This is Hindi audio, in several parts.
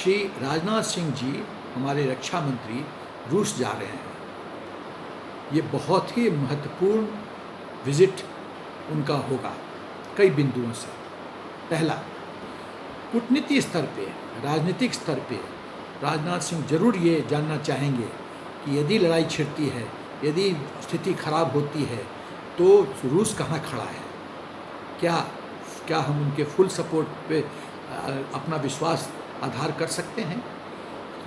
श्री राजनाथ सिंह जी हमारे रक्षा मंत्री रूस जा रहे हैं। ये बहुत ही महत्वपूर्ण विज़िट उनका होगा कई बिंदुओं से। पहला, कूटनीति स्तर पे, राजनीतिक स्तर पे राजनाथ सिंह जरूर ये जानना चाहेंगे कि यदि लड़ाई छिड़ती है, यदि स्थिति खराब होती है तो रूस कहाँ खड़ा है। क्या हम उनके फुल सपोर्ट पे अपना विश्वास आधार कर सकते हैं।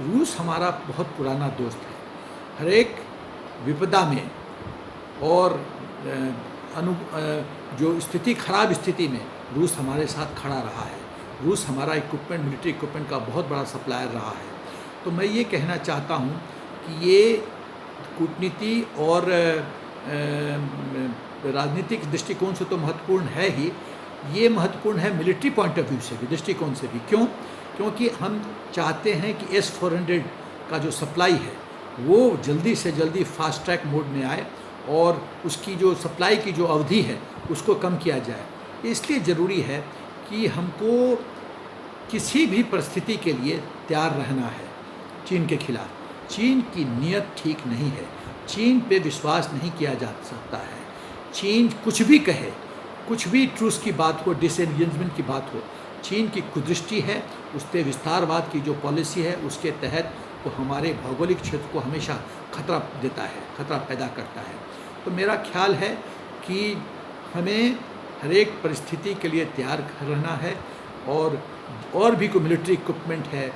रूस हमारा बहुत पुराना दोस्त है। हर एक विपदा में और जो खराब स्थिति में रूस हमारे साथ खड़ा रहा है। रूस हमारा मिलिट्री इक्विपमेंट का बहुत बड़ा सप्लायर रहा है। तो मैं ये कहना चाहता हूँ कि ये कूटनीति और राजनीतिक दृष्टिकोण से तो महत्वपूर्ण है ही, ये महत्वपूर्ण है मिलिट्री पॉइंट ऑफ व्यू से भी, दृष्टिकोण से भी। क्योंकि हम चाहते हैं कि S-400 का जो सप्लाई है वो जल्दी से जल्दी फास्ट ट्रैक मोड में आए और उसकी जो सप्लाई की जो अवधि है उसको कम किया जाए। इसलिए ज़रूरी है कि हमको किसी भी परिस्थिति के लिए तैयार रहना है चीन के खिलाफ। चीन की नीयत ठीक नहीं है, चीन पे विश्वास नहीं किया जा सकता है। चीन कुछ भी कहे, कुछ भी ट्रूस की बात हो, डिसएंगेजमेंट की बात हो, चीन की कुदृष्टि है, उसके विस्तारवाद की जो पॉलिसी है उसके तहत वो हमारे भौगोलिक क्षेत्र को हमेशा खतरा देता है, खतरा पैदा करता है। तो मेरा ख्याल है कि हमें हर एक परिस्थिति के लिए तैयार रहना है और भी कोई मिलिट्री इक्विपमेंट है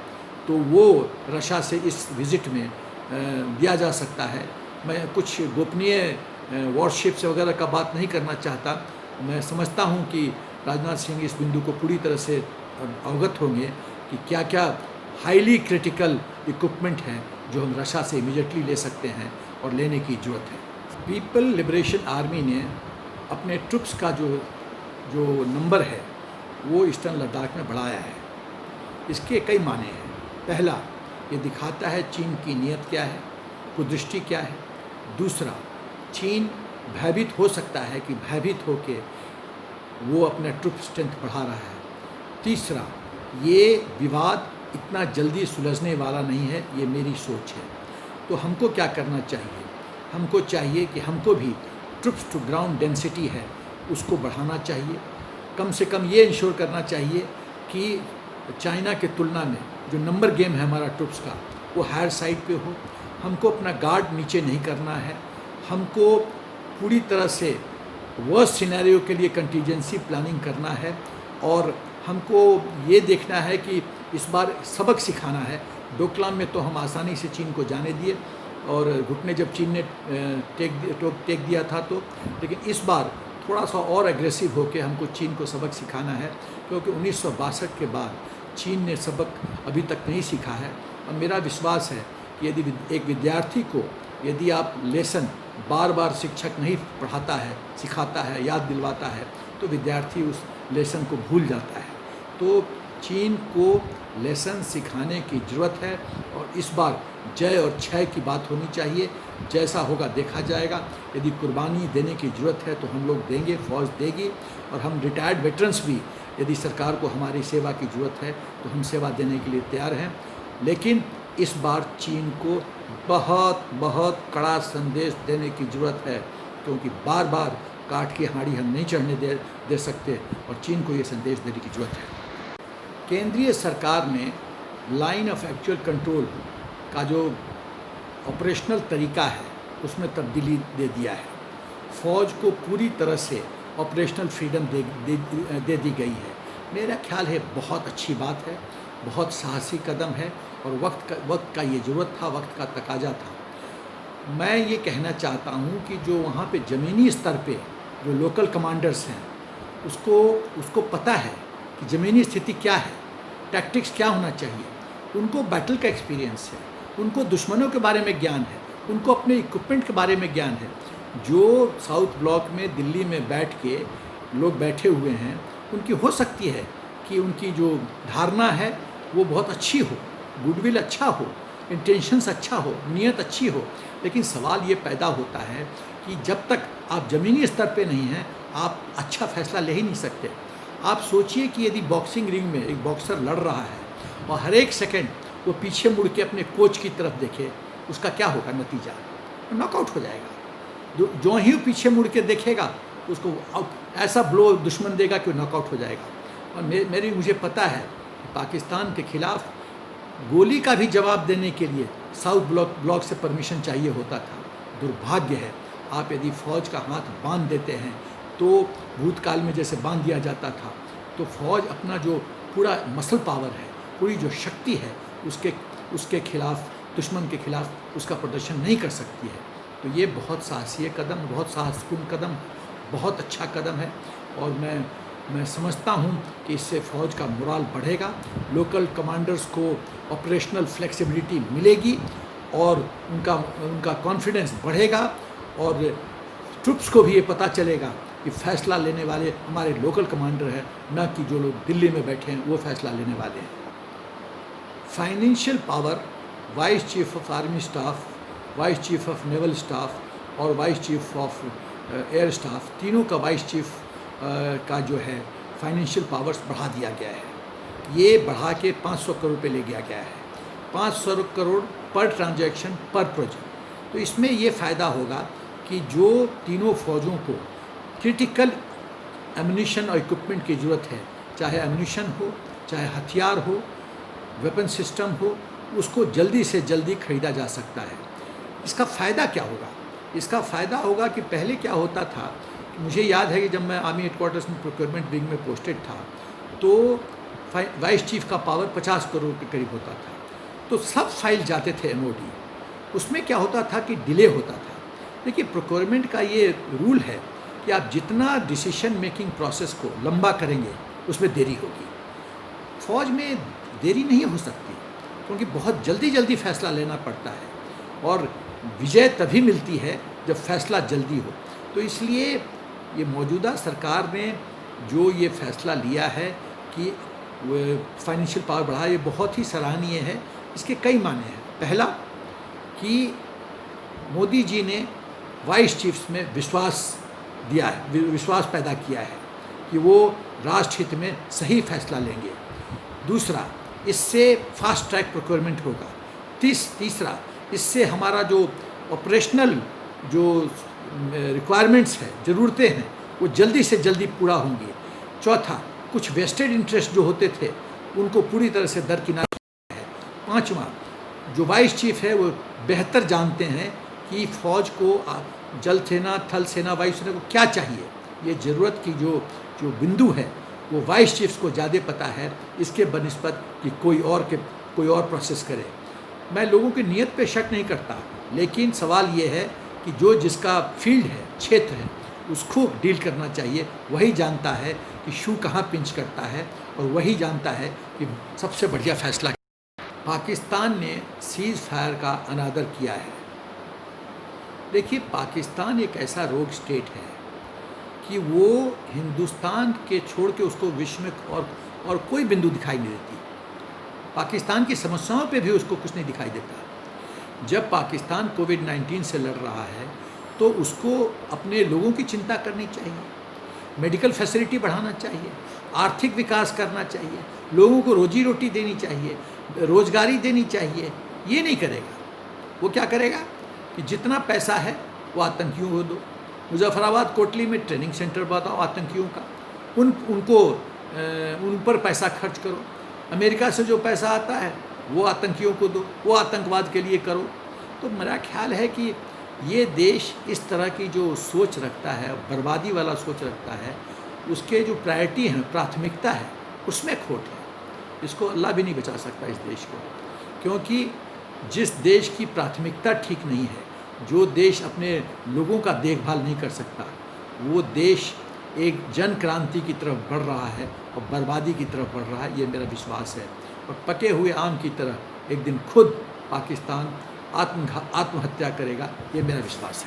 तो वो रशिया से इस विज़िट में दिया जा सकता है। मैं कुछ गोपनीय वॉरशिप्स वगैरह का बात नहीं करना चाहता। मैं समझता हूँ कि राजनाथ सिंह इस बिंदु को पूरी तरह से अवगत होंगे कि क्या क्या हाईली क्रिटिकल इक्विपमेंट है जो हम रशिया से इमीडिएटली ले सकते हैं और लेने की ज़रूरत है। पीपल लिबरेशन आर्मी ने अपने ट्रुप्स का जो नंबर है वो ईस्टर्न लद्दाख में बढ़ाया है। इसके कई माने हैं। पहला, ये दिखाता है चीन की नीयत क्या है, कुदृष्टि क्या है। दूसरा, चीन भयभीत हो सकता है कि भयभीत होके वो अपना ट्रुप स्ट्रेंथ बढ़ा रहा है। तीसरा, ये विवाद इतना जल्दी सुलझने वाला नहीं है, ये मेरी सोच है। तो हमको क्या करना चाहिए? हमको चाहिए कि हमको भी ट्रुप्स टू ग्राउंड डेंसिटी है उसको बढ़ाना चाहिए। कम से कम ये इंश्योर करना चाहिए कि चाइना के तुलना में जो नंबर गेम है हमारा ट्रुप्स का वो हायर साइड पे हो। हमको अपना गार्ड नीचे नहीं करना है। हमको पूरी तरह से वर्स्ट सिनेरियो के लिए कंटीजेंसी प्लानिंग करना है और हमको ये देखना है कि इस बार सबक सिखाना है। डोकलाम में तो हम आसानी से चीन को जाने दिए और घुटने जब चीन ने टेक दिया था तो, लेकिन इस बार थोड़ा सा और एग्रेसिव होकर हमको चीन को सबक सिखाना है क्योंकि 1962 के बाद चीन ने सबक अभी तक नहीं सीखा है। और मेरा विश्वास है कि यदि एक विद्यार्थी को यदि आप लेसन बार बार शिक्षक नहीं पढ़ाता है, सिखाता है, याद दिलवाता है तो विद्यार्थी उस लेसन को भूल जाता है। तो चीन को लेसन सिखाने की ज़रूरत है और इस बार जय और क्षय की बात होनी चाहिए। जैसा होगा देखा जाएगा। यदि कुर्बानी देने की ज़रूरत है तो हम लोग देंगे, फ़ौज देगी। और हम रिटायर्ड वेटरन्स भी, यदि सरकार को हमारी सेवा की ज़रूरत है तो हम सेवा देने के लिए तैयार हैं। लेकिन इस बार चीन को बहुत बहुत कड़ा संदेश देने की ज़रूरत है क्योंकि बार बार काठ की हाँड़ी हम नहीं चढ़ने दे सकते और चीन को ये संदेश देने की ज़रूरत है। केंद्रीय सरकार ने लाइन ऑफ एक्चुअल कंट्रोल का जो ऑपरेशनल तरीका है उसमें तब्दीली दे दिया है। फ़ौज को पूरी तरह से ऑपरेशनल फ्रीडम दे दी गई है। मेरा ख्याल है बहुत अच्छी बात है, बहुत साहसी कदम है और वक्त का ये ज़रूरत था, वक्त का तकाजा था। मैं ये कहना चाहता हूँ कि जो वहाँ पे ज़मीनी स्तर पे जो लोकल कमांडर्स हैं उसको पता है कि ज़मीनी स्थिति क्या है, टैक्टिक्स क्या होना चाहिए। उनको बैटल का एक्सपीरियंस है, उनको दुश्मनों के बारे में ज्ञान है, उनको अपने इक्विपमेंट के बारे में ज्ञान है। जो साउथ ब्लॉक में दिल्ली में बैठ के लोग बैठे हुए हैं उनकी हो सकती है कि उनकी जो धारणा है वो बहुत अच्छी हो, गुडविल अच्छा हो, इंटेंशंस अच्छा हो, नीयत अच्छी हो। लेकिन सवाल ये पैदा होता है कि जब तक आप ज़मीनी स्तर पे नहीं हैं आप अच्छा फैसला ले ही नहीं सकते। आप सोचिए कि यदि बॉक्सिंग रिंग में एक बॉक्सर लड़ रहा है और हर एक सेकंड वो पीछे मुड़ के अपने कोच की तरफ देखे, उसका क्या होगा नतीजा? नॉकआउट हो जाएगा। जो ही वो पीछे मुड़ के देखेगा उसको ऐसा ब्लो दुश्मन देगा कि नॉकआउट हो जाएगा। और मुझे पता है पाकिस्तान के खिलाफ गोली का भी जवाब देने के लिए साउथ ब्लॉक से परमिशन चाहिए होता था। दुर्भाग्य है, आप यदि फ़ौज का हाथ बांध देते हैं तो भूतकाल में जैसे बांध दिया जाता था, तो फ़ौज अपना जो पूरा मसल पावर है, पूरी जो शक्ति है, उसके खिलाफ, दुश्मन के खिलाफ उसका प्रदर्शन नहीं कर सकती है। तो ये बहुत साहसी कदम, बहुत साहसपूर्ण कदम, बहुत अच्छा कदम है। और मैं समझता हूँ कि इससे फ़ौज का मोराल बढ़ेगा, लोकल कमांडर्स को ऑपरेशनल फ्लेक्सिबिलिटी मिलेगी और उनका कॉन्फिडेंस बढ़ेगा, और ट्रुप्स को भी ये पता चलेगा कि फ़ैसला लेने वाले हमारे लोकल कमांडर हैं, न कि जो लोग दिल्ली में बैठे हैं वो फ़ैसला लेने वाले हैं। Financial power vice chief of army staff, vice chief of naval staff और vice chief of air staff, तीनों का वाइस चीफ का जो है फाइनेंशियल पावर्स बढ़ा दिया गया है। ये बढ़ा के 500 करोड़ पे ले गया गया है, 500 करोड़ पर ट्रांजैक्शन पर प्रोजेक्ट। तो इसमें ये फ़ायदा होगा कि जो तीनों फ़ौजों को क्रिटिकल एम्यूनिशन और इक्विपमेंट की ज़रूरत है, चाहे एम्यूनिशन हो, चाहे हथियार हो, वेपन सिस्टम हो, उसको जल्दी से जल्दी ख़रीदा जा सकता है। इसका फ़ायदा क्या होगा? इसका फ़ायदा होगा कि पहले क्या होता था, मुझे याद है कि जब मैं आर्मी हेडक्वार्टर्स में प्रोक्योरमेंट विंग में पोस्टेड था, तो वाइस चीफ का पावर 50 करोड़ के करीब होता था। तो सब फाइल जाते थे MOD, उसमें क्या होता था कि डिले होता था। देखिए, प्रोक्योरमेंट का ये रूल है कि आप जितना डिसीजन मेकिंग प्रोसेस को लंबा करेंगे उसमें देरी होगी। फ़ौज में देरी नहीं हो सकती, क्योंकि बहुत जल्दी फ़ैसला लेना पड़ता है, और विजय तभी मिलती है जब फ़ैसला जल्दी हो। तो इसलिए ये मौजूदा सरकार ने जो ये फ़ैसला लिया है कि फाइनेंशियल पावर बढ़ा, ये बहुत ही सराहनीय है। इसके कई माने हैं। पहला कि मोदी जी ने वाइस चीफ्स में विश्वास दिया है, विश्वास पैदा किया है कि वो राष्ट्र हित में सही फैसला लेंगे। दूसरा, इससे फास्ट ट्रैक प्रोक्योरमेंट होगा। तीसरा, इससे हमारा जो ऑपरेशनल जो रिक्वायरमेंट्स है, ज़रूरतें हैं, वो जल्दी से जल्दी पूरा होंगी। चौथा, कुछ वेस्टेड इंटरेस्ट जो होते थे उनको पूरी तरह से दरकिनार किया है। पांचवा, जो वाइस चीफ है वो बेहतर जानते हैं कि फ़ौज को जल सेना, थल सेना, वायु सेना को क्या चाहिए। ये ज़रूरत की जो बिंदु है वो वाइस चीफ्स को ज़्यादा पता है, इसके बनिस्बत कि कोई और प्रोसेस करे। मैं लोगों की नीयत पे शक नहीं करता, लेकिन सवाल ये है कि जो जिसका फील्ड है, क्षेत्र है, उसको डील करना चाहिए। वही जानता है कि शू कहाँ पिंच करता है, और वही जानता है कि सबसे बढ़िया फ़ैसला। पाकिस्तान ने सीज़ फायर का अनादर किया है। देखिए, पाकिस्तान एक ऐसा रोग स्टेट है कि वो हिंदुस्तान के छोड़ के उसको विश्व में और कोई बिंदु दिखाई नहीं देती। पाकिस्तान की समस्याओं पे भी उसको कुछ नहीं दिखाई देता। जब पाकिस्तान कोविड-19 से लड़ रहा है तो उसको अपने लोगों की चिंता करनी चाहिए, मेडिकल फैसिलिटी बढ़ाना चाहिए, आर्थिक विकास करना चाहिए, लोगों को रोजी रोटी देनी चाहिए, रोजगारी देनी चाहिए। ये नहीं करेगा। वो क्या करेगा कि जितना पैसा है वो आतंकियों को दो। मुजफ्फराबाद कोटली में ट्रेनिंग सेंटर बताओ आतंकियों का, उन पर पैसा खर्च करो। अमेरिका से जो पैसा आता है वो आतंकियों को दो, वो आतंकवाद के लिए करो। तो मेरा ख्याल है कि ये देश इस तरह की जो सोच रखता है, बर्बादी वाला सोच रखता है, उसके जो प्रायोरिटी हैं, प्राथमिकता है, उसमें खोट है। इसको अल्लाह भी नहीं बचा सकता इस देश को, क्योंकि जिस देश की प्राथमिकता ठीक नहीं है, जो देश अपने लोगों का देखभाल नहीं कर सकता, वो देश एक जन क्रांति की तरफ बढ़ रहा है और बर्बादी की तरफ बढ़ रहा है। ये मेरा विश्वास है। और पके हुए आम की तरह एक दिन खुद पाकिस्तान आत्महत्या करेगा, ये मेरा विश्वास है।